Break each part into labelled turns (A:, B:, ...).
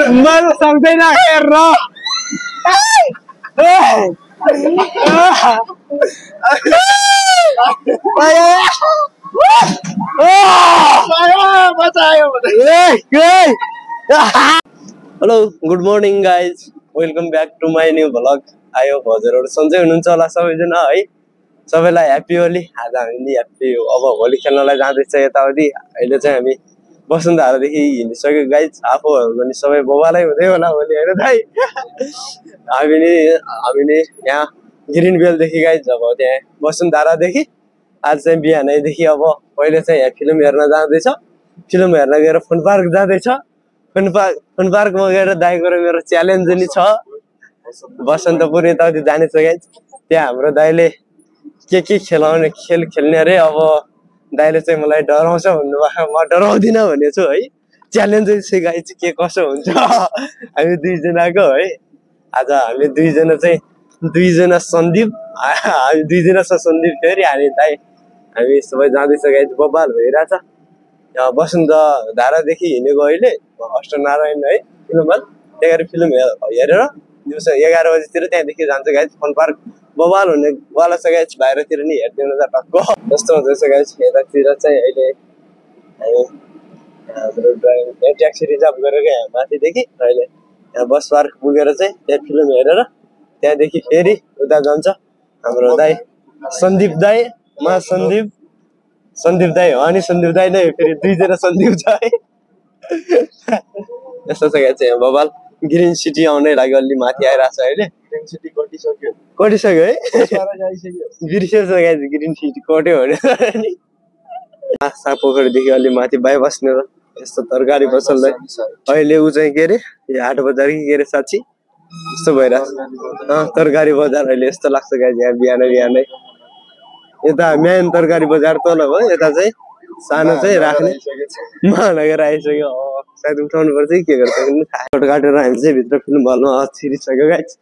A: मैले सक्दैन हेर hello good morning guys welcome back to my new vlog आयो हजुरहरू सन्चै हुनुहुन्छ होला सबैजना है सबैलाई ह्याप्पी होली आज हामी ह्याप्पी अब होली खेल्नलाई जाँदैछ यताउति अहिले चाहिँ हामी वसुन्धरादेखि हिँडिसक्यो गाइज आफूहरू पनि सबै बबालै हुँदै होला होली होइन दाइ हामी नि यहाँ ग्रिन बेलदेखि गाइज अब त्यहाँ वसुन्धरादेखि आज चाहिँ बिहानैदेखि अब पहिले चाहिँ यहाँ फिल्म हेर्न जाँदैछ फिल्म हेर्न गएर फन पार्क जाँदैछ फन पार्कमा गएर दाइको र मेरो च्यालेन्ज नि छ बसन्तपुर यताउति जानेछ गाइज त्यहाँ हाम्रो दाइले के खेलाउने खेल खेल्ने अरे अब दाइले चाहिँ मलाई डराउँछ भन्नुभयो म डराउँदिनँ भनेको छु है च्यालेन्ज चाहिँ गाइज के कसो हुन्छ हामी दुईजनाको है आज हामी दुईजना सन्दीप हामी दुईजना छ सन्दीप फेरि हामी दाइ हामी सबै जाँदैछ गाइज बबाल भइरहेछ वसुन्धरादेखि हिँडेको अहिले अष्टनारायण है फिल्म हल त्यहाँ फिल्म हेरेर दिउँसो 11 बजीतिर त्यहाँदेखि जान्छ गाइज फन पार्क बबाल हुनेवाला छ गाइज बाहिरतिर नि हेरिदिनु त टक्क जस्तो हुँदैछ गाइज यतातिर चाहिँ अहिले हाम्रो ड्राइभर ट्याक्सी रिजर्भ गरेर यहाँ माथिदेखि अहिले यहाँ बस पार्क पुगेर चाहिँ त्यहाँ फिल्म हेरेर त्यहाँदेखि फेरि उता जान्छ हाम्रो दाइ सन्दीप दाइ मा सन्दीप दाइ हो अनि सन्दीप दाइ नै फेरि दुईजना सन्दीप छ है यस्तो छ गाइज यहाँ बबाल ग्रिन सिटी आउनै लाग्यो अलि माथि आइरहेको छ अहिले ग्रिन सिटी कटिसक्यो है बिर्सेछ गाइज ग्रिन सिटी कट्यो भने नि पोखरीदेखि अलि माथि बाई बस्ने र यस्तो तरकारी पसललाई अहिले ऊ चाहिँ के अरे यो हाट बजार कि के अरे साँच्ची यस्तो भइरहेको तरकारी बजार अहिले यस्तो लाग्छ गाइज यहाँ बिहानै यता मेन तरकारी बजार तल हो यता चाहिँ सानो चाहिँ राख्ने लगेर आइसक्यो सायद उठाउनु पर्छ कि के गर्छ फोटो काटेर हामी चाहिँ भित्र फिल्म हलमा छिरिसक्यो गाइज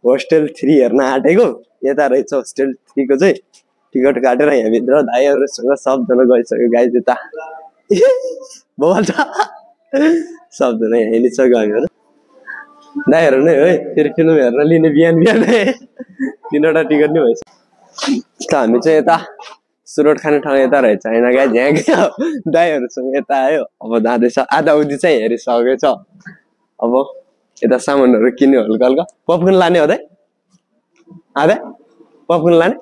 A: होस्टेल 3 हेर्न आँटेको यता रहेछ होस्टेल 3 को चाहिँ टिकट काटेर यहाँभित्र दाइहरूसँग सबजना गइसक्यो गाइज यता बबाल छ सबजना यहाँ हिँडिसक्यो हामीहरू दाइहरू नै है फेरि फिल्म हेर्न लिने बिहानै 3वटा टिकट नै भइसक्यो त हामी चाहिँ यता सुरोट खाने ठाउँ यता रहेछ होइन गाइज यहाँ दाइहरूसँग यता आयो अब जाँदैछ आधा उधी चाहिँ हेरिसकेछ अब यता सामानहरू किन्यो हल्का पपकर्न लाने हो दाइ पपकर्न लाने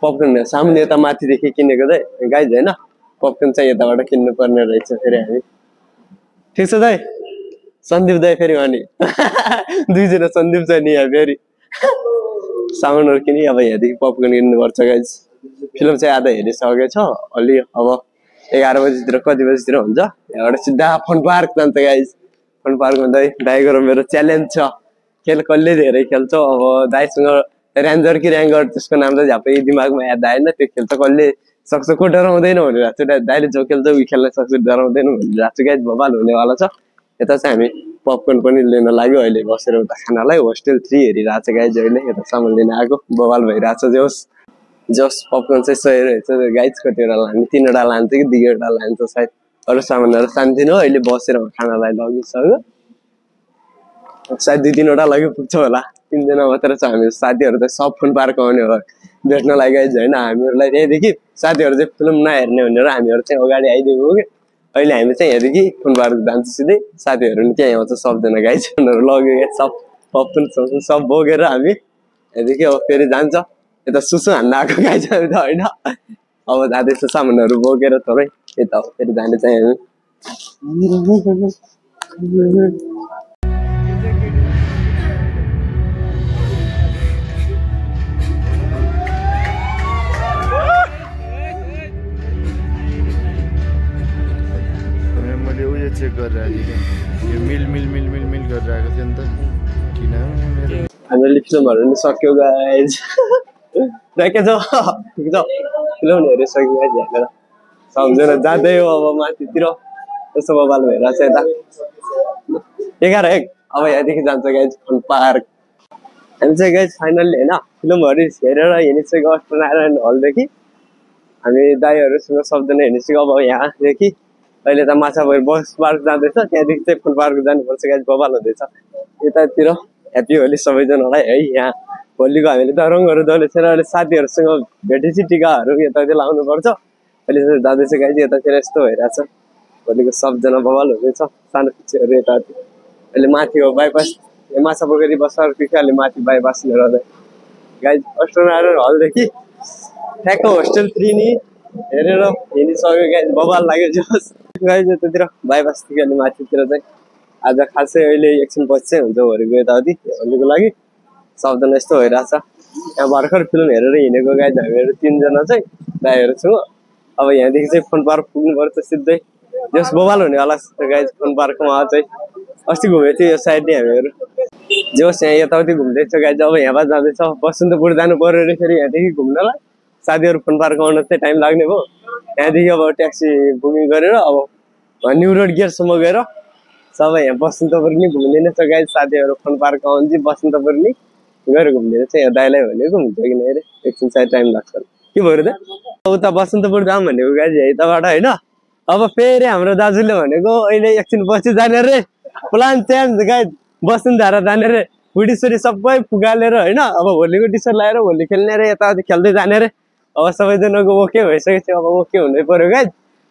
A: पपकर्न सामुन्ने यता माथिदेखि किनेको चाहिँ गाइज होइन पपकर्न चाहिँ यताबाट किन्नु पर्ने रहेछ फेरि हामी ठिक छ दाइ सन्दीप दाइ फेरि अनि दुईजना सन्दीप छ नि यहाँ फेरि सामानहरू किने अब यहाँदेखि पपकर्न किन्नुपर्छ गाइज फिल्म चाहिँ आधा हेरिसकेछ अलि अब 11 बजीतिर कति बजीतिर हुन्छ यहाँबाट सिधा फन पार्क जान्छ गाइज फन पार्कमा दाइको र मेरो च्यालेन्ज छ खेल कसले धेरै खेल्छ अब दाइसँग ऱ्यान्जर कि ऱ्याङ्गर त्यसको नाम त झ्यापै दिमागमा याद आएन त्यो खेल त कसले सक्छ को डराउँदैन भनिरहेको छु दाइले जो खेल्छ उही खेल्न सक्छ डराउँदैन भनिरहेको छु गाइज बबाल हुनेवाला छ यता चाहिँ हामी पपकर्न पनि लिन लाग्यो अहिले बसेर उता खानालाई होस्टेल 3 हेरिरहेको छ गाइज अहिले यता सामान लिन आएको बबाल भइरहेको छ जस पपकर्न चाहिँ सही रहेछ गाइज कतिवटा लाने 3वटा लान्छ कि 2वटा लान्छ सायद अरू सामानहरू सान्दिनु अहिले बसेर खानालाई लगिसक्यो सायद 2-3वटा लग्यो पुग्छ होला 3जना मात्र छ हामी साथीहरू त सब फन पार्क आउने होला भेट्नलाई गाइज होइन हामीहरूलाई त्यहीँदेखि साथीहरू चाहिँ फिल्म नहेर्ने भनेर हामीहरू चाहिँ अगाडि आइदिएको कि अहिले हामी चाहिँ यहाँदेखि फन पार्क जान्छ सिधै साथीहरू नि त्यहाँ आउँछ सबजना गाइज लग्यो सब पपकर्न सब बोकेर हामी यहाँदेखि अब फेरि जान्छ यता सुसु हान्न आएको गाइज त होइन अब जाँदैछ सामानहरू बोकेर थोरै यता फेरि जाने चाहिँ हामी
B: चेक गरिरहेको थिएँ मिल गरिरहेको थिएँ नि त किन
A: हामीले फिल्महरू नि सक्यो गाइज के छ फिल्म हेरिसक्यो गाइज हेरेर सम्झेर जाँदै हो अब माथितिर यसो बबाल भइरहेको छ यता 11 अब यहाँदेखि जान्छ गाइज फन पार्क हामी चाहिँ गाइज फाइनल्ली होइन फिल्महरू हेरेर हिँडिसक्यो अष्टनारायण हलदेखि हामी दाइहरूसँग सबजना हिँडिसक्यो अब यहाँदेखि अहिले त माछापोखरी बस पार्क जाँदैछ, त्यहाँदेखि चाहिँ फुल पार्क जानुपर्छ गाइज, बवाल हुँदैछ यतातिर। ह्याप्पी होली सबैजनालाई है। यहाँ होलीको हामीले त रङहरू दलेछौँ, अहिले साथीहरूसँग भेटेपछि टिकाहरू यतातिर लाउनुपर्छ। अहिले चाहिँ जाँदैछ गाइज, यतातिर यस्तो भइरहेछ होलीको सबजना बवाल हुँदैछ। सानो पिच्छेहरू यतातिर अहिले माथि हो बाइपास, माछापोखरी बस्छ पिछाले माथि बाइपास लिएर गाइज अस्ट्रोनर हलदेखि ठ्याक्क होस्टेल 3 नि हेरेर हिँडिसक्यो गाइज, बवाल लाग्यो जोस् गाइज। यतातिर बाइपासदेखि अलि माथितिर चाहिँ आज खासै अहिले एकछिन पछि चाहिँ हुन्छ होलीको यताउति होलीको लागि सबजना यस्तो भइरहेछ। यहाँ भर्खर फिल्म हेरेर हिँडेको गाइज हामीहरू 3 जना चाहिँ दाइहरू छौँ। अब यहाँदेखि चाहिँ फन पार्क पुग्नुपर्छ सिधै, जस बवाल हुनेवाला गाइज फन पार्कमा चाहिँ। अस्ति घुमेको थियो यो साइडले हामीहरू, जोस् यहाँ यताउति घुम्दैछ गाइज। अब यहाँबाट जाँदैछ बसन्तपुर जानु पर्यो अरे फेरि यहाँदेखि घुम्नलाई, साथीहरू फन पार्क आउन चाहिँ टाइम लाग्ने भयो। यहाँदेखि अब ट्याक्सी बुकिङ गरेर अब न्यु रोड गेटसम्म गएर सबै यहाँ बसन्तपुर नि घुम्दिने छ गाइज। साथीहरू फन पार्क आउनु चाहिँ बसन्तपुर नि गएर घुम्दिने छ। यहाँ दाइलाई भनेको हुन्छ कि नै अरे एकछिन सायद टाइम लाग्छ के भयो त उता बसन्तपुर जाऊँ भनेको गाइज यताबाट होइन। अब फेरि हाम्रो दाजुले भनेको अहिले एकछिन पछि जाने रे, प्लान चेन्ज गाइज, वसुन्धरा जाने रे, बुढीसुढी सबै पुगालेर होइन। अब होलीको टी सर्ट लगाएर होली खेल्ने रे, यताउति खेल्दै जाने रे। अब सबैजनाको ओके भइसकेको थियो, अब ओके हुनै पर्यो गाइज।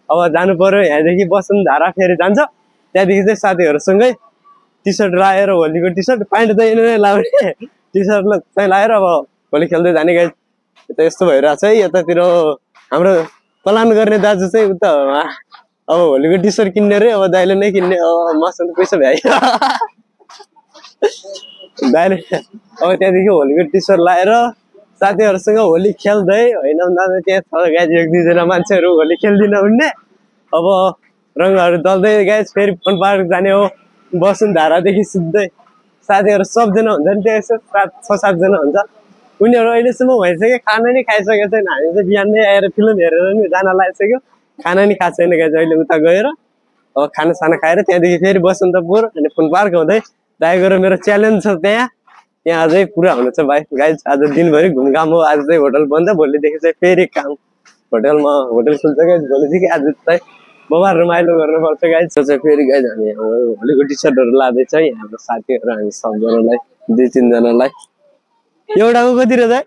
A: अब जानु पर्यो यहाँदेखि वसुन्धरा फेरि जान्छ, त्यहाँदेखि चाहिँ साथीहरूसँगै टी सर्ट लगाएर होलीको टी सर्ट प्यान्ट त यिनीहरूले लाउने टी सर्ट चाहिँ लगाएर अब होली खेल्दै जाने गाइज। यता यस्तो भइरहेछ है यतातिर। हाम्रो प्लान गर्ने दाजु चाहिँ उता अब होलीको टी सर्ट किन्ने रे, अब दाइले नै किन्ने, मसँग पैसा भ्यायो दाइले। अब त्यहाँदेखि होलीको टी सर्ट लगाएर साथीहरूसँग होली खेल्दै होइन त्यहाँ छ गाइज 1-2 मान्छेहरू होली खेल्दिन उड्ने। अब रङहरू दल्दै गाइज फेरि फन पार्क जाने हो वसुन्धरादेखि सिधै। साथीहरू सबजना हुन्छ नि, त्यहाँ यसो 6-7 जना हुन्छ। उनीहरू अहिलेसम्म भइसक्यो, खाना नि खाइसकेको छैन। हामी चाहिँ बिहानै आएर फिल्म हेरेर नि जान लागिसक्यो, खाना नि खाएको छैन गाइज। अहिले उता गएर अब खानासाना खाएर त्यहाँदेखि फेरि बसन्तपुर अनि फन पार्क हुँदै दाइ गएर मेरो च्यालेन्ज छ त्यहाँ अझै पुरा हुनु छ भाइ गाइज। आज दिनभरि घुमघाम हो, आज चाहिँ होटल बन्द, भोलिदेखि चाहिँ फेरि काम होटलमा, होटल खुल्छ गाइज भोलिदेखि। आज चाहिँ बबार रमाइलो गर्नुपर्छ गाइज। चाहिँ फेरि गाइज हामी होलीको टी सर्टहरू लाँदैछ है हाम्रो साथीहरू, हामी सबजनालाई 2-3 जनालाई। एउटाको कति रहेछ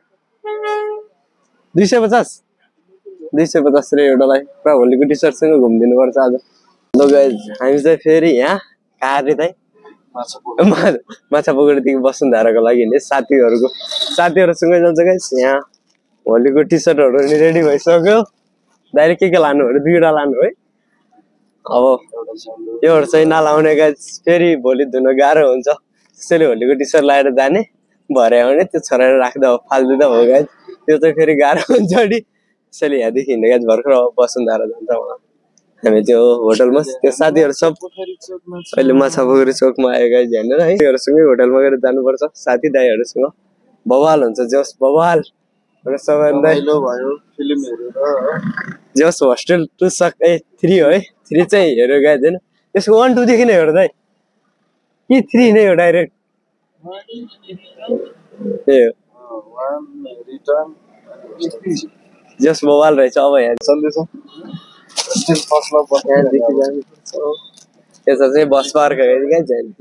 A: 250 रे एउटालाई। पुरा होलीको टी सर्टसँग घुमिदिनु पर्छ आज। ल गाइज हामी चाहिँ फेरि यहाँ कार्य चाहिँ माछापोखरीदेखि वसुन्धराको लागि नि साथीहरूसँगै जान्छ गाइज। यहाँ होलीको टी सर्टहरू नि रेडी भइसक्यो। दाइले के लानु अरे 2वटा लानु है। अब योहरू चाहिँ नलाउने गाइज, फेरि भोलि धुन गाह्रो हुन्छ, त्यसैले होलीको टी सर्ट लगाएर जाने, भरे आउने, त्यो छोराएर राख्दा हो फाल्दु त हो गाइज। त्यो चाहिँ फेरि गाह्रो हुन्छ नि, त्यसैले यहाँदेखि हिँड्ने गाइज। भर्खर वसुन्धरा जान्छ उहाँ, हामी त्यो होटलमा त्यो साथीहरू सब अहिले माछापोखरी चोकमा आयो गाइज हेर्नु है। त्योहरूसँगै होटलमा गएर जानुपर्छ साथी दाइहरूसँग, बवाल हुन्छ जोस् बवाल। सबैभन्दा जोस् होस्टेल 2 3 हो है, 3 चाहिँ हेऱ्यो गाइज होइन। त्यसको 1 2 देखि नै हेर्दा है कि 3 नै हो डाइरेक्ट ए जोस् बवाल रहेछ। अब यहाँ चल्दैछ यता चाहिँ बस पार्क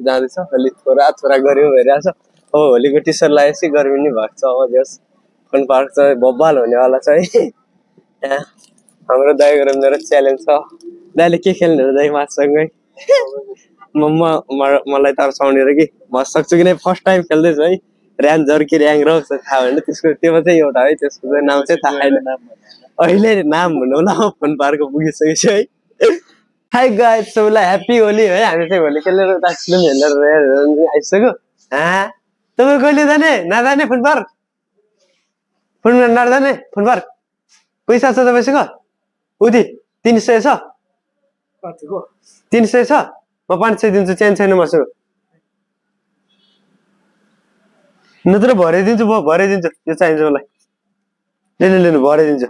A: जाँदैछ, अलि छोरा गऱ्यो भइरहेछ। अब होलीको टी सर्ट लगाएपछि गर्मी नि भएको छ। अब जस फन पार्क चाहिँ बब्बाल हुनेवाला छ है। यहाँ हाम्रो दाइ गएर मेरो च्यालेन्ज छ, दाइले के खेल्ने हो दाइ मासँगै मलाई त सुहाउने कि म सक्छु कि नै। फर्स्ट टाइम खेल्दैछु है, ऱ्यान्जर कि ऱ्याङ्क रक्स थाहा भएन त्यसको, त्योमा चाहिँ एउटा है, त्यसको चाहिँ नाम चाहिँ थाहा छैन अहिले नाम भन्नु ल। फन पार्क पुगिसकेको छु है। हाई गाइज सबैलाई ह्याप्पी होली है। हामी चाहिँ होली खेलेर उता फिल्म हेरेर आइसक्यो। तपाईँ कहिले जाने नजाने फन पार्क? फन नजाने फन पार्क? पैसा छ तपाईँसँग? उति 300 छ? 300 छ? म 500 दिन्छु, चेन्ज छैन मसँग। नत्र भरे दिन्छु, भरे दिन्छु, यो चाहिन्छ मलाई। लिनु भरे दिन्छु,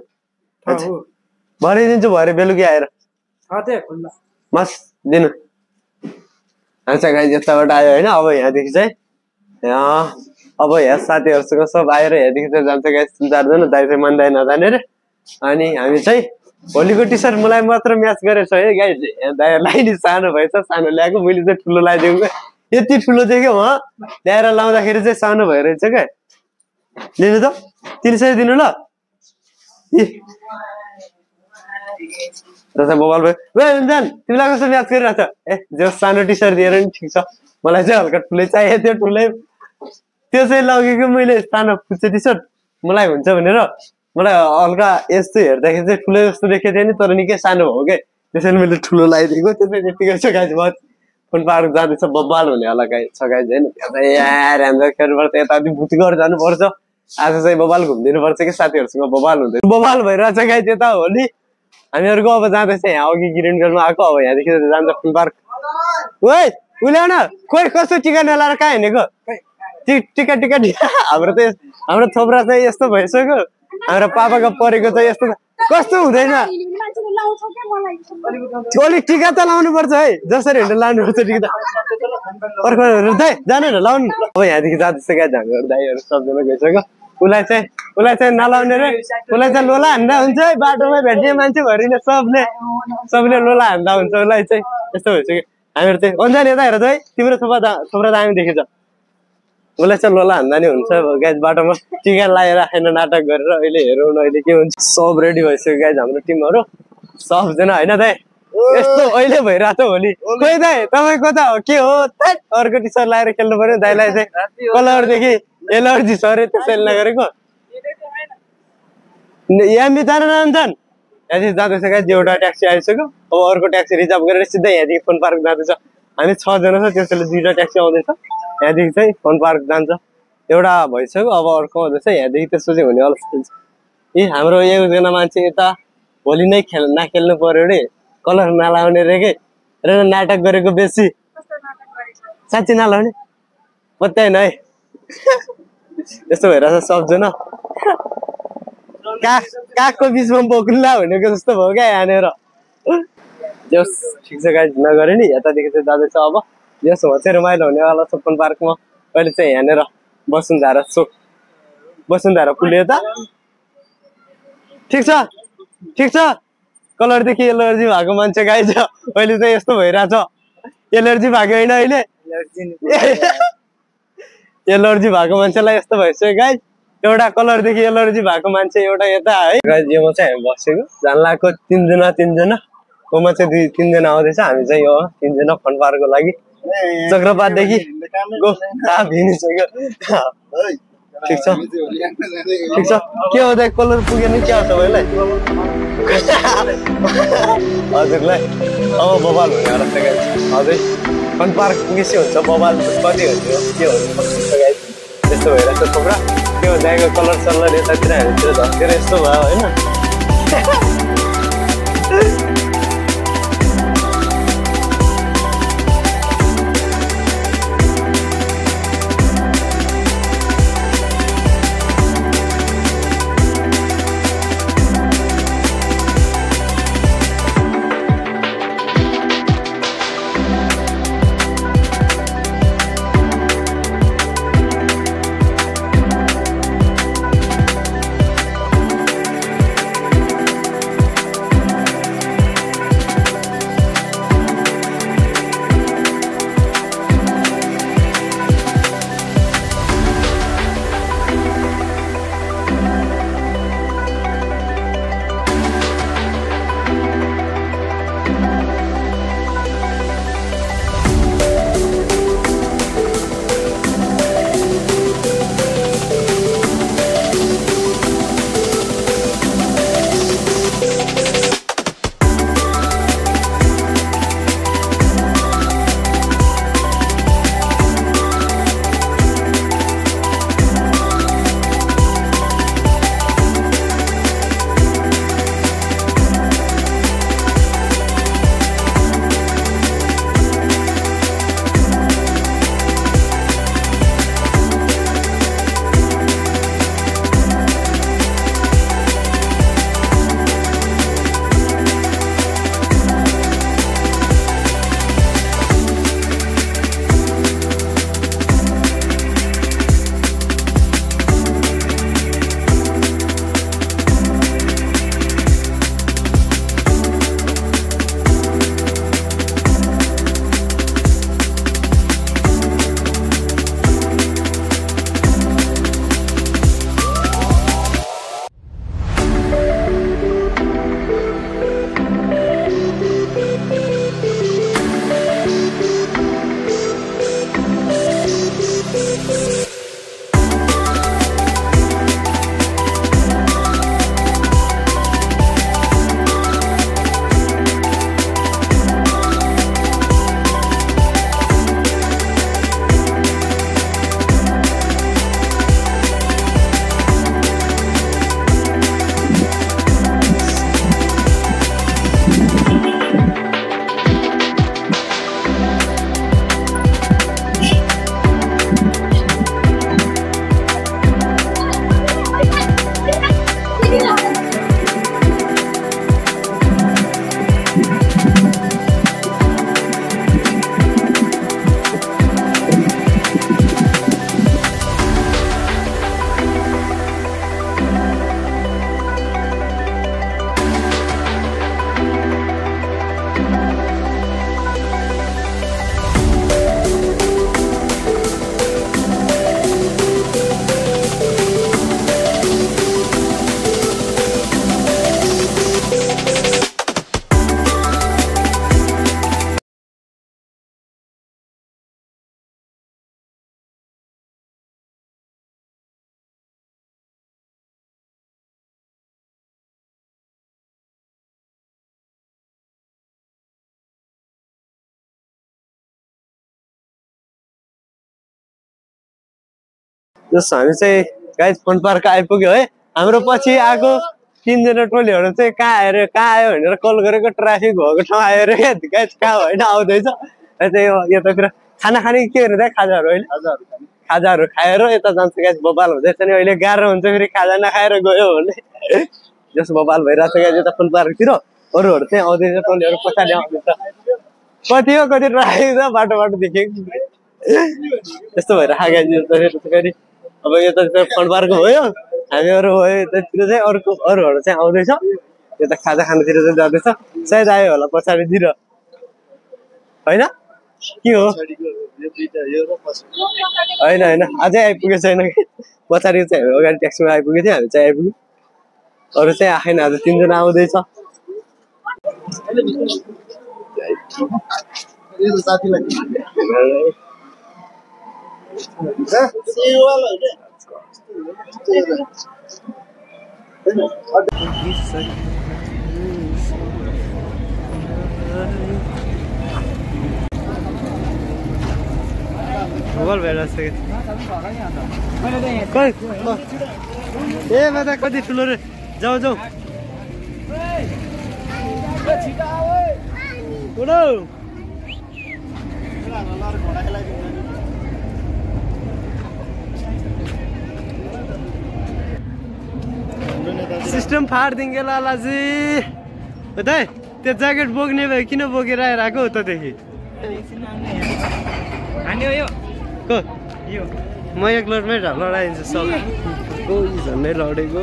A: भरे दिन्छु, भरे बेलुकी आएर मस दिनु। अच्छा गाइज यताबाट आयो होइन। अब यहाँदेखि चाहिँ अब यहाँ साथीहरूसँग सब आएर यहाँदेखि चाहिँ जान्छ गाइज 3-4 जना। दाइ चाहिँ मान्दै नजाने रे, अनि हामी चाहिँ भोलिको टी सर्ट मलाई मात्र म्याच गरेछ है गाइस दाइहरूलाई नि सानो भएछ सानो ल्याएको मैले चाहिँ ठुलो लगाइदिएको क्या यति ठुलो थियो क्या ल्याएर लाउँदाखेरि चाहिँ सानो भइरहेछ क्या लिनु त 300 दिनु ल मोबाइल भयो तिमीलाई कस्तो म्याच गरिरहेछ ए जो सानो टी सर्ट दिएर नि ठिक छ मलाई चाहिँ हल्का ठुलै चाहियो त्यो ठुलै त्यो चाहिँ लगेको मैले सानो फुच्चे टी सर्ट मलाई हुन्छ भनेर मलाई हल्का यस्तो हेर्दाखेरि चाहिँ ठुलो जस्तो देखेको थियो नि तर निकै सानो हो क्या त्यसैले मैले ठुलो लगाइदिएको त्यो चाहिँ यतिकै छ गाइस म फुन पार्क जाँदैछ बब्बाल हुने होला गाइस छ गाइस होइन यार हाम्रो खेल्नुपर्छ यताउति भुतगर जानुपर्छ आज चाहिँ बब्बाल घुमिदिनुपर्छ कि साथीहरूसँग बब्बाल हुँदैन बब्बाल भइरहेछ गाइस यता हो नि हामीहरूको अब जाँदैछ यहाँ अघि ग्रिन गर्नुमा आएको अब यहाँदेखि जान्छ फुल पार्क ओइ उल्याउन खोइ कस्तो टिका नलाएर कहाँ हिँडेको टिका हाम्रो थोप्रा चाहिँ यस्तो भइसक्यो हाम्रो पापाको परेको चाहिँ यस्तो कस्तो हुँदैन अलिक टिका त लाउनु पर्छ है जसरी हिँडेर लानुपर्छ टिका अर्को जानु न लाउनु अब यहाँदेखि जाँदैछ क्या हाम्रो दाइहरू सबजना गइसक्यो उसलाई चाहिँ नलाउने रे उसलाई चाहिँ लोला हान्दा हुन्छ है बाटोमा भेट्ने मान्छेभरिले सबले लोला हान्दा हुन्छ उसलाई चाहिँ यस्तो भइसक्यो हामीहरू चाहिँ अन्जान यता हेर है तिम्रो थोप्रा दामी देखेछ उसलाई चाहिँ लोला हान्दा नि हुन्छ गाइज बाटोमा टिका लगाएर खान नाटक गरेर अहिले हेरौँ न अहिले के हुन्छ सब रेडी भइसक्यो गाइज हाम्रो टिमहरू सबजना होइन दाइ यस्तो अहिले भइरहेको छ भोलि खोइ दाइ तपाईँको त के हो अर्को टी सर्ट लगाएर खेल्नु पर्यो दाइलाई चाहिँ कलरदेखि एलर्जी छ अरे त्यसैले नगरेको यहाँ बिताएर जान्छन् यहाँदेखि जाँदैछ गाइज एउटा ट्याक्सी आइसक्यो अब अर्को ट्याक्सी रिजर्भ गरेर सिधै यहाँदेखि फुन पार्क जाँदैछ हामी 6 जना छ त्यसैले 2टा ट्याक्सी आउँदैछ यहाँदेखि चाहिँ फुन पार्क जान्छ एउटा भइसक्यो अब अर्को आउँदैछ यहाँदेखि त्यसो चाहिँ हुने अवस्था ए हाम्रो एकजना मान्छे यता भोलि नै नखेल्नु पर्यो अरे कलर नलाउने रे के र नाटक गरेको बेसी साँच्ची नलाउने बताएन है यस्तो भइरहेछ सबजना कागको बिचमा बोक्नुला भनेको जस्तो भयो क्या यहाँनिर जस ठिक छ गाइज नगरे नि यतादेखि चाहिँ जाँदैछ अब जस हो चाहिँ रमाइलो हुनेवाला छ फुन पार्कमा अहिले चाहिँ यहाँनिर वसुन्धरा पुल्यो त ठिक छ कलरदेखि एलर्जी भएको मान्छे गाइज अहिले चाहिँ यस्तो भइरहेछ एलर्जी भएको होइन अहिले एलर्जी भएको मान्छेलाई यस्तो भइसक्यो गाइज एउटा कलरदेखि एलर्जी भएको मान्छे एउटा यता है गाइज योमा चाहिँ हामी बसेको जानलाको 3 जना कोमा चाहिँ 2-3 जना आउँदैछ हामी चाहिँ यो 3 जना फन पार्कको लागि चक्रपातदेखि गो भिनिसक्यो ठिक छ के हो दाइ कलर पुगेन के आउँछ भाइलाई हजुरलाई अब बबाल हुने होला हजुर फन पार्क पुगेपछि हुन्छ बबाल कति हुन्छ के हुन्छ त्यस्तो भइरहेछ थोप्रा त्यो दाइको कलर सल्लर यतातिर हामीतिर झस्केर यस्तो भयो होइन जस हामी चाहिँ गाइज फन पार्क आइपुग्यो है हाम्रो पछि आएको 3 जना टोलीहरू चाहिँ कहाँ आयो भनेर कल गरेको ट्राफिक भएको ठाउँ आयो रे गाइज कहाँ होइन आउँदैछ चाहिँ यतातिर खाना खाने के गर्ने खाजाहरू होइन खाजाहरू खाएर यता जान्छ गाइज बबाल हुँदैछ नि अहिले गाह्रो हुन्छ फेरि खाजा नखाएर गयो भने जस बबाल भइरहेको छ गाइज यता फन पार्कतिर अरूहरू चाहिँ आउँदैछ टोलीहरू पछाडि आउँदैछ कति हो कति ट्राफिक छ बाटो देखेको त्यस्तो भएर फेरि अब यता फन पार्क भयो हामीहरू भयो यतातिर चाहिँ अरूहरू चाहिँ आउँदैछ यता खाजा खानातिर चाहिँ जाँदैछ सायद आयो होला पछाडितिर होइन के हो होइन अझै आइपुगेको छैन कि पछाडि चाहिँ हामी अगाडि ट्याक्सीमा आइपुगेको थियो हामी चाहिँ आइपुग्यो अरू चाहिँ आएन आज 3 जना आउँदैछ मोबाइल भइरहेको छ ए माता कति ठुलो रे जाऊ सिस्टम फाडिदिन्छ लालाजी उतै त्यो ज्याकेट बोक्ने भए किन बोकेर आइरहेको उतादेखि म एक लडमै लडाइदिन्छु सब झन्डै लडेको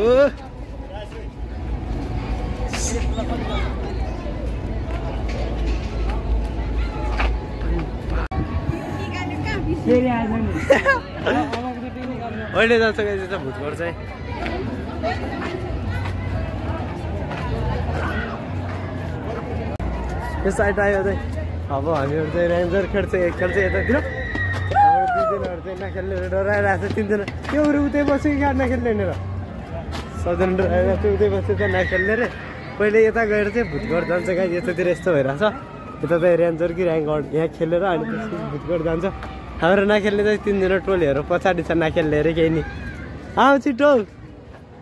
A: अहिले जान्छ गाइस भुटघर चाहिँ यो साइड आयो चाहिँ अब हामीहरू चाहिँ रेन्जर खेल्छ यतातिर हाम्रो 2 जनाहरू चाहिँ नखेल्ने डराइरहेको छ 3 जना त्यो उतै बस्यो कि नखेल्ने र सबजना डराइरहेको छ उतै बस्यो त नखेल्ने रे पहिले यता गएर चाहिँ भुटघर जान्छ गाइस यतातिर यस्तो भइरहेछ यता चाहिँ रेन्जर कि ऱ्याङ्क यहाँ खेलेर अनि भुटघर जान्छ हाम्रो नखेल्ने चाहिँ 3 जना टोलीहरू पछाडि छ नखेल्ने अरे केही नि आऊ छिटो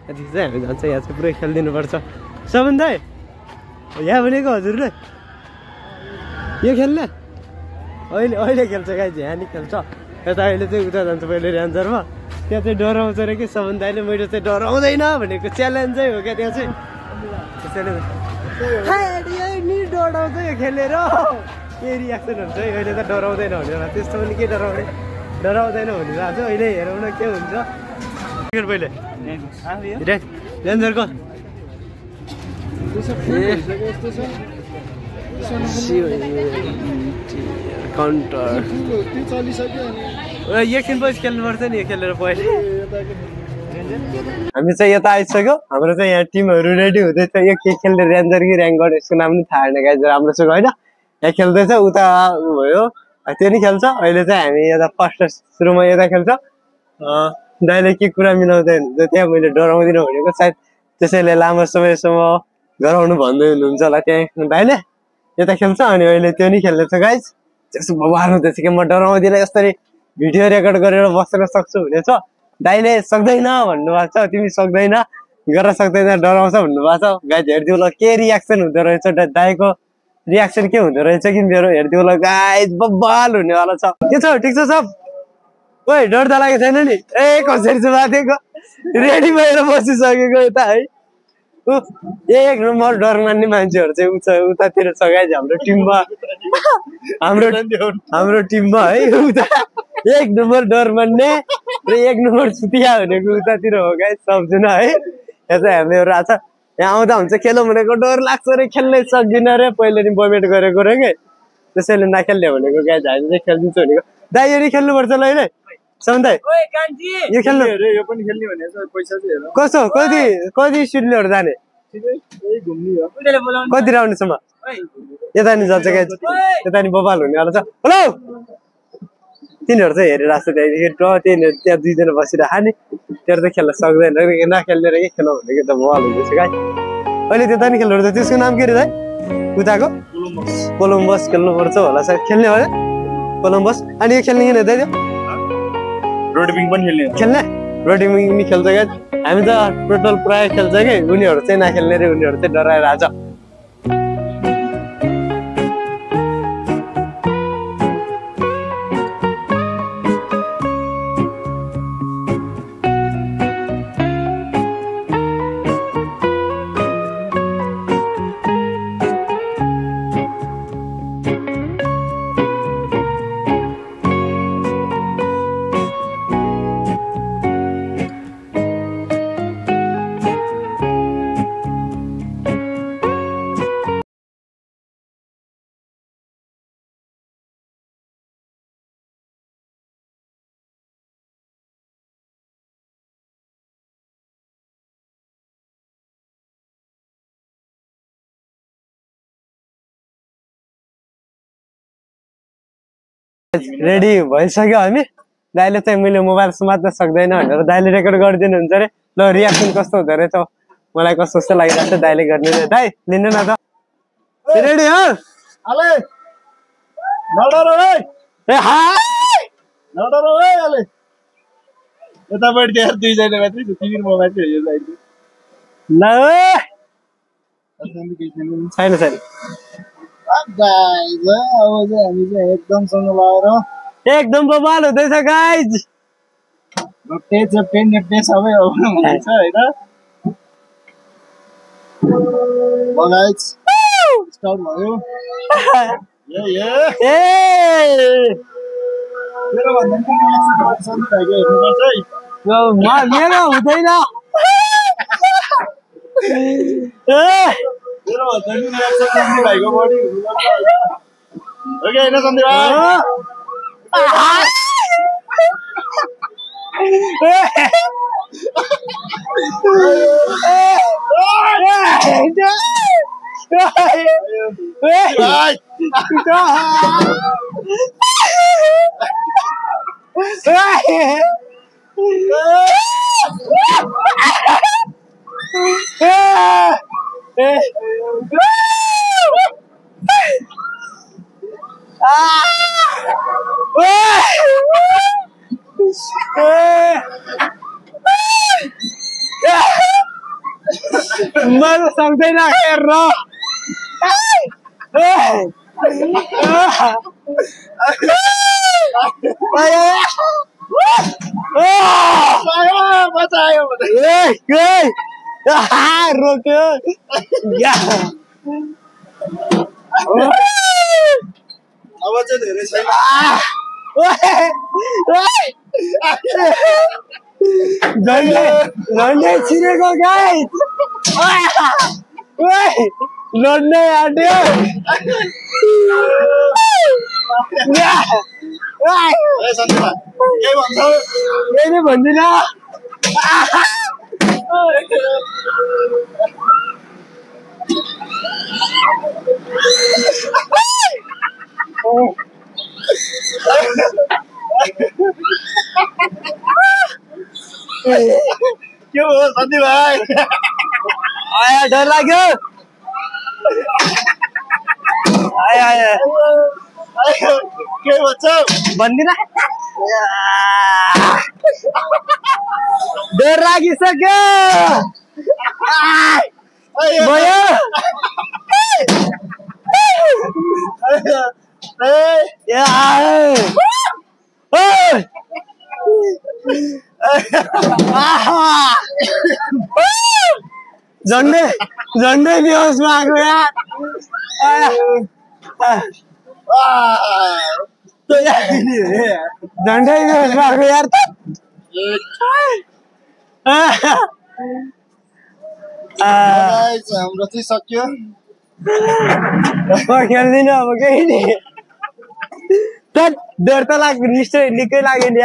A: यति चाहिँ हामी जान्छ यहाँ चाहिँ पुरै खेलिदिनुपर्छ सबन दाइ यहाँ भनेको हजुरले यो खेल्ने अहिले खेल्छ गाइस यहाँ नि खेल्छ यता अहिले चाहिँ उता जान्छ पहिले रेन्जरमा त्यहाँ चाहिँ डराउँछ अरे कि सबन दाइले मैले चाहिँ डराउँदैन भनेको च्यालेन्जै हो क्या त्यहाँ चाहिँ त्यसैले नि डराउँछ यो खेलेर के रियाक्सनहरू चाहिँ अहिले त डराउँदैन भनेर त्यस्तो पनि के डराउँदैन भनेर आज अहिले हेरौँ न के हुन्छ पहिले रेन्जरको काउन्टर एकछिन पछि खेल्नुपर्छ नि खेलेर पहिले हामी चाहिँ यता आइसक्यो हाम्रो चाहिँ यहाँ टिमहरू रेडी हुँदैछ यो के खेल्ने रेन्जर कि ऱ्याङ्क यसको नाम पनि थाहा छैन गाइस राम्रो छ होइन यहाँ खेल्दैछ उता भयो त्यो नि खेल्छ अहिले चाहिँ हामी यता फर्स्ट सुरुमा यता खेल्छ दाइले के कुरा मिलाउँदैन त्यहाँ मैले डराउँदिनँ भनेको सायद त्यसैले लामो समयसम्म गराउनु भन्दै हुनुहुन्छ होला त्यहाँ दाइले यता खेल्छ अनि अहिले त्यो नि खेल्दैछ गाइस त्यसो भगवान हुँदैछ कि म डराउँदिनँ यसरी भिडियो रेकर्ड गरेर बस्न सक्छु हुनेछ दाइले सक्दैन भन्नुभएको छ तिमी सक्दैन गर्न सक्दैन डराउँछ भन्नुभएको छ गाइस हेरिदिउ ल के रियाक्सन हुँदो रहेछ दाइको रियाक्सन के हुँदो रहेछ कि मेरो हेरिदिउ ल गाइस बब्बाल हुनेवाला छ के छ ठिक छ सब ओइ डर त लागेको छैन नि ए कसरी चाहिँ बाँधेको रेडी भएर बसिसकेको यता है एक नम्बर डर मान्ने मान्छेहरू चाहिँ उतातिर छ गाइस हाम्रो टिममा हाम्रो टिममा है उता एक नम्बर डर मान्ने र एक नम्बर सुतिया भनेको उतातिर हो गाइस सबजना है यहाँ चाहिँ हामीहरू आएको छ यहाँ आउँदा हुन्छ खेलौँ भनेको डर लाग्छ रे खेल्नै सक्दिनँ रे पहिले नि बमेट गरेको रे के त्यसैले नखेल्ने भनेको गाइस हामी चाहिँ खेलिदिन्छु भनेको दाइ यो नि खेल्नुपर्छ ल अहिले सन्दाइ यो खेल्नु यो पनि खेल्ने भनेको पैसा चाहिँ कसो कति स्टुडियोहरू जाने कति राउन्डसम्म यता नि जान्छ गाइस यता नि बबाल हुनेवाला छ हेलो तिनीहरू चाहिँ हेरिरहेको छ त्यहाँदेखि त्यहाँ 2 जना बसिरहेको नि त्यहाँ चाहिँ खेल्न सक्दैन नखेल्ने रहेछ खेलौँ भनेको त बबाल हुँदैछ गाइस अहिले त्यता नि खेल्नु पर्छ त्यसको नाम के रे दाइ उताको कोलम्बस खेल्नुपर्छ होला सायद खेल्ने हो कोलम्बस अनि यो खेल्ने किन दाइ त्यो रोड पिङ पनि खेल्ने रोटी मुङ्गी खेल्छ क्या हामी त टोटल प्राय खेल्छ कि उनीहरू चाहिँ नखेल्ने रे उनीहरू चाहिँ डराएर आछ रेडी भइसक्यो हामी दाइले चाहिँ मैले मोबाइल समात्न सक्दैन भनेर दाइले रेकर्ड गरिदिनु हुन्छ अरे ल रियाक्सन कस्तो हुँदो रहेछ मलाई कस्तो कस्तो लागिरहेको छ दाइले गर्ने दाइ लिनु न त रेडी हो
B: अले नडर है
A: ए हाय
B: नडर है अले यता बैठ यार दुई जना मात्रै छ तिमी मोबाइल चाहिँ यो साइड
A: ल छैन छैन
B: गाइज अब चाहिँ हामी चाहिँ एकदम सँग लगाएर
A: एकदम बवाल हुँदैछ गाइज
B: टेस्ट पेन सबै हुँदैछ हैन गाइज स्टार्ट भयो ए मेरो भन्दा पनि रियाक्सन भएको हेर्नुपर्छ है
A: मेरो हुँदैन
B: मेरो भन्दा पनि रियाक्सन भएको बढी हुनुपर्छ ओके हैन Sandeep
A: Mano, saltei na guerra! Donde छिरेको गाइस ओए लड्ने आट्यो
B: ए सन्दीप के भन्छ
A: केही भन्दिन
B: के हो सन्दीप भाइ
A: आया डर लाग्यो आया आया
B: के भन्छ
A: भन्दिन डर लागिसक्यो भयो झन्डै झन्डै बेहोसमा आएको यार झन्डै बेहोसमा आएको यार
B: हाम्रो चाहिँ सक्यो
A: खेल्दिनँ अब केही नि डर त लाग्यो निकै लाग्यो नि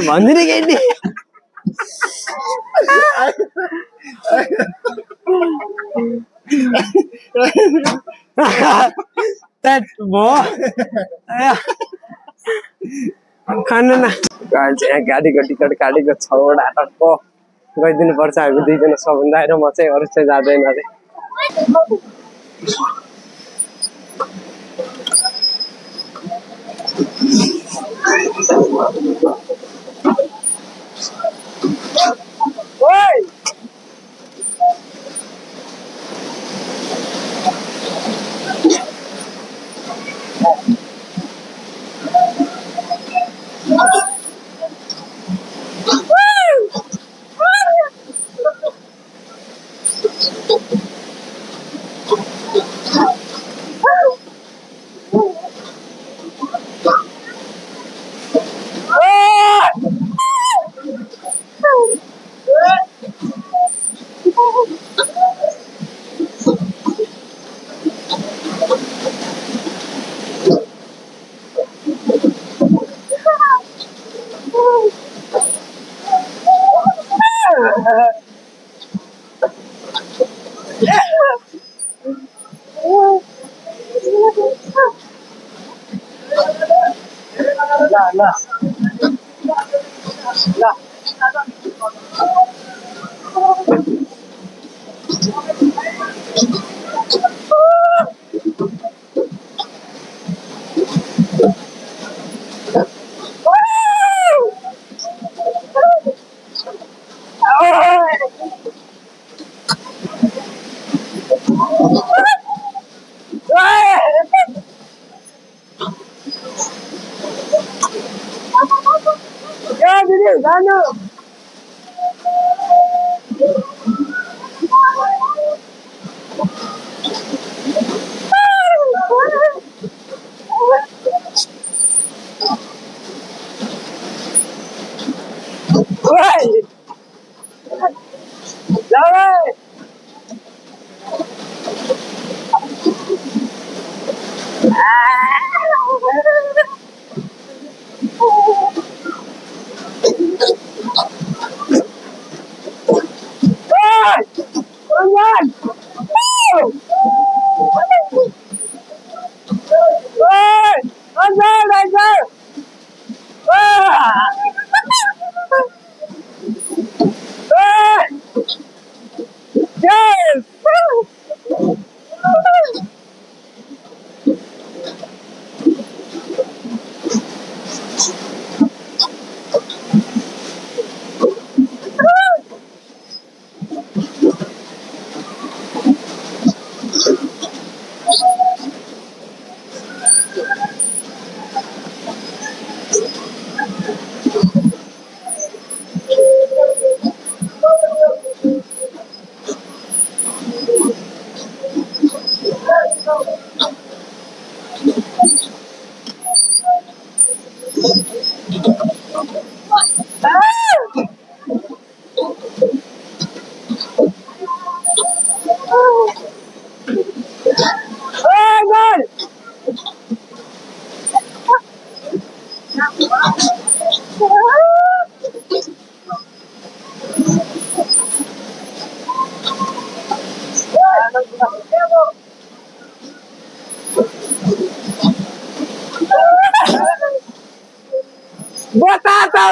A: भन्दिन केही नि खानु न गाडीको टिकट काटेको 6 वटा टक्क गइदिनु पर्छ हामी दुईजना सबभन्दा आएर म चाहिँ अरू चाहिँ जाँदैन अरे ओइ ला ला ला Ya, dili, gano. Woi. Jangan. Yes! Batata!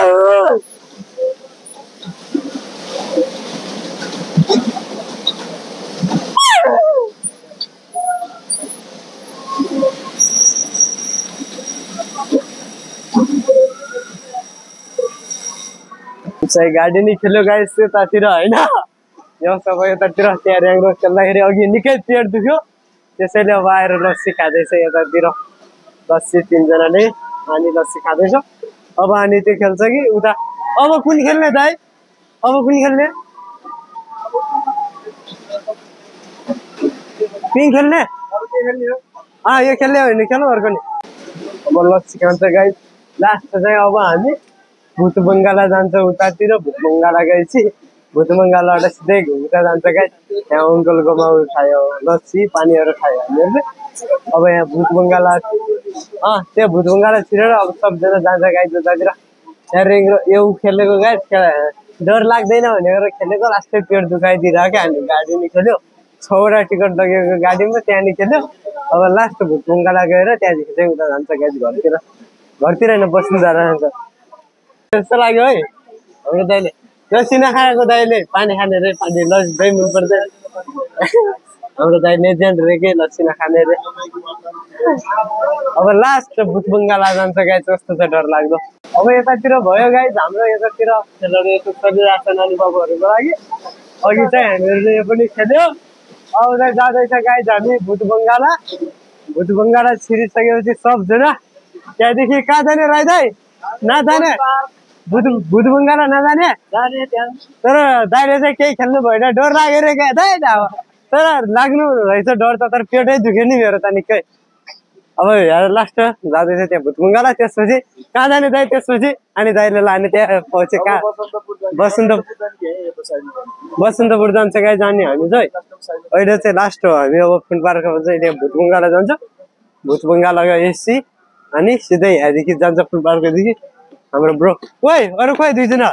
A: चाहिँ गाडी नै खेल्यो गाइस यतातिर हैन यो सबै यतातिर त्यहाँ र्याङ्क खेल्दाखेरि अघि निकै पेट दुख्यो त्यसैले अब आएर लस्सी खाँदैछ यतातिर लस्सी तीनजनाले अनि लस्सी खाँदैछ अब अनि त्यो खेल्छ कि उता अब कुन खेल्ने दाइ अब कुन खेल्ने पिङ खेल्ने यो खेल्ने हो भने खेलौँ अर्को नि अब लस्सी खान्छ गाइस लास्ट चाहिँ अब हामी भूत बङ्गाला जान्छ उतातिर भूत बङ्गाला गएपछि भूत बङ्गालाबाट सिधै घुम्दा जान्छ गाइस यहाँ अङ्कलकोमा खायो लस्सी पानीहरू खायो हामीहरूले अब यहाँ भूत बङ्गाला त्यो भूत बङ्गाला छिरेर अब सबजना जान्छ गाइस उतातिर यहाँ रेङ्ग्रो यो खेलेको गाइस डर लाग्दैन भनेर खेलेको लास्टै पेट दुखाइदिएर क्या हामी गाडी नि खेल्यो 6वटा टिकट लगेको गाडीमा त्यहाँ नि खेल्यो अब लास्ट भूत बङ्गाला गएर त्यहाँदेखि चाहिँ उता जान्छ गाइस घरतिर हैन बस्नु जान्छ जस्तो लाग्यो है हाम्रो दाइले लस्सी नखाएको दाइले पानी खाने रे पानी लस्सी दही मन पर्दैन हाम्रो दाइ लेजेन्ड रे के लस्सी नखाने रे अब लास्ट भूत बङ्गाला जान्छ गाइज, कस्तो छ डर लाग्दो। अब यतातिर भयो गाइज, हाम्रो यतातिर खेलहरू यस्तो चलिरहेको छ नानी बाबुहरूको लागि। अघि चाहिँ हामीहरूले यो पनि खेल्यो। अब चाहिँ जाँदैछ गाइज हामी भूत बङ्गाला। भूत बङ्गाला छिरिसकेपछि सबजना त्यहाँदेखि कहाँ जाने राई दाई? नजाने भूत बङ्गाला नजाने तर दाइले चाहिँ केही खेल्नु भएन, डर लागेर क्या दाइ। तर लाग्नु रहेछ डर त, तर पेटै दुख्यो नि मेरो त निकै। अब लास्ट जाँदैछ त्यहाँ भूत बङ्गाला। त्यसपछि कहाँ जाने दाइ? त्यसपछि अनि दाइले लाने त्यहाँ पछि कहाँ? बसन्तपुर जान्छ गाई जाने हामी चाहिँ। अहिले चाहिँ लास्ट हो हामी अब फुल पार्कमा चाहिँ त्यहाँ भूत बङ्गाला जान्छ। भूत बङ्गाला गएपछि अनि सिधै यहाँदेखि जान्छ फुल पार्कदेखि हाम्रो ब्रो। ओइ अरू खोइ दुईजना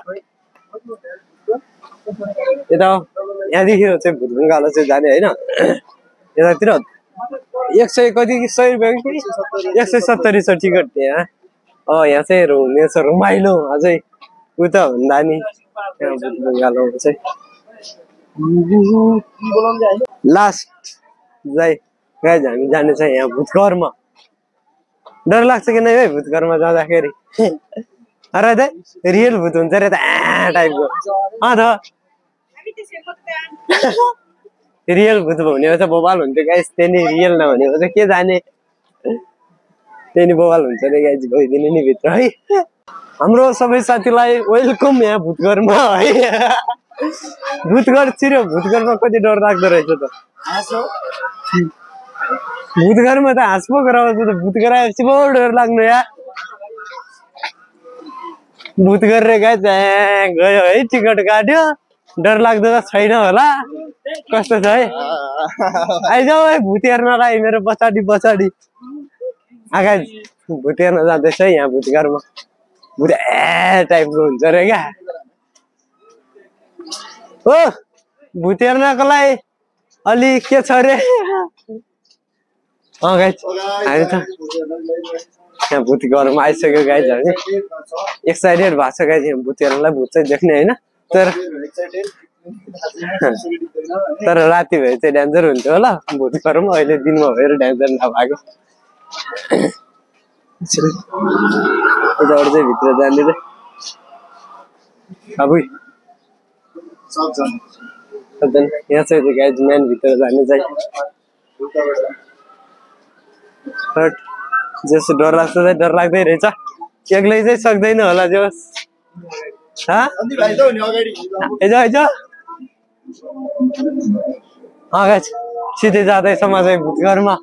A: यता यहाँदेखि चाहिँ भूत बङ्गाला चाहिँ जाने होइन। यतातिर 100 कति 100 रुपियाँ कि 170 छ टिकट त्यहाँ। यहाँ चाहिँ हुनेछ रमाइलो अझै उता भन्दा नि भूत बङ्गालामा चाहिँ लास्ट जाई गाइज हामी जाने चाहिँ यहाँ भूतघरमा। डर लाग्छ कि नै है भूतघरमा जाँदाखेरि? अरे दाइ रियल भूत हुन्छ रे त टाइपको। त रियल भूत भनेको चाहिँ बवाल हुन्छ गाइस, त्यही रियल नभनेको चाहिँ के जाने। त्यही बवाल हुन्छ रे गाइस, गइदिनु नि भित्र है। हाम्रो सबै साथीलाई वेलकम यहाँ भूतघरमा है। भूतघर छिर्यो, भूतघरमा कति डर लाग्दो रहेछ त। भूतघरमा त हाँस पो गराउँछ त, भूतघर आएपछि बहुत डर लाग्नु यार। भूत गरेर गाइस गयो है, टिकट काट्यो। डर लाग्दो त छैन होला, कस्तो छ है? आइजाऊ है भूत हेर्नलाई मेरो पछाडि पछाडि। गाइस भूत हेर्न जाँदैछ है यहाँ भूतघरमा। भूत टाइपको हुन्छ रे क्या हो। भूत हेर्नको लागि अलि के छ रे? गाइस हामी त यहाँ भूत घरमा आइसक्यो गाइस। हामी एक्साइटेड भएको छ गाइस यहाँ भूत हेर्नलाई। भूत चाहिँ देख्ने होइन, तर राति भए चाहिँ डेन्जर हुन्थ्यो होला भूत घरमा। अहिले दिनमा भएर डेन्जर नभएको। यताबाट चाहिँ भित्र जाने रे अब यहाँ चाहिँ गाइस मेन भित्र जाने चाहिँ। जस्तो डर लाग्छ चाहिँ डर लाग्दै रहेछ, एक्लै चाहिँ सक्दैन होला जोस। सिधै जाँदैछ म चाहिँ भूतघरमा।